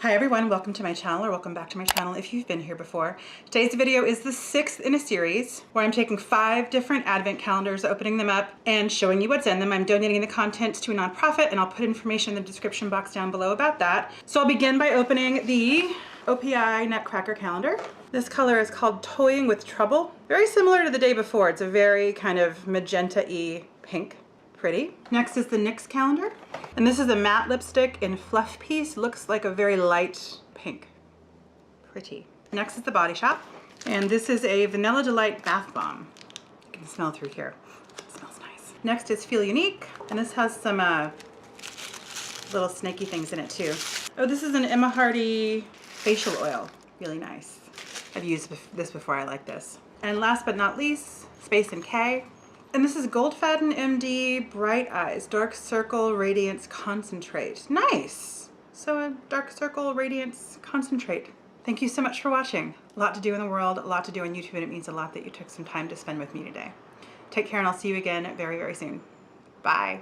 Hi everyone, welcome to my channel, or welcome back to my channel if you've been here before. Today's video is the 6th in a series where I'm taking 5 different advent calendars, opening them up and showing you what's in them. I'm donating the contents to a nonprofit and I'll put information in the description box down below about that. So I'll begin by opening the OPI Nutcracker calendar. This color is called Toying with Trouble. Very similar to the day before. It's a very kind of magenta-y pink. Pretty. Next is the NYX calendar. And this is a matte lipstick in Fluff Piece. Looks like a very light pink. Pretty. Next is the Body Shop. And this is a Vanilla Delight Bath Bomb. You can smell through here. It smells nice. Next is Feel Unique. And this has some little snaky things in it too. Oh, this is an Emma Hardy facial oil. Really nice. I've used this before. I like this. And last but not least, Space and K. And this is Goldfaden MD Bright Eyes Dark Circle Radiance Concentrate. Nice! So a Dark Circle Radiance Concentrate. Thank you so much for watching. A lot to do in the world, a lot to do on YouTube, and it means a lot that you took some time to spend with me today. Take care, and I'll see you again very, very soon. Bye.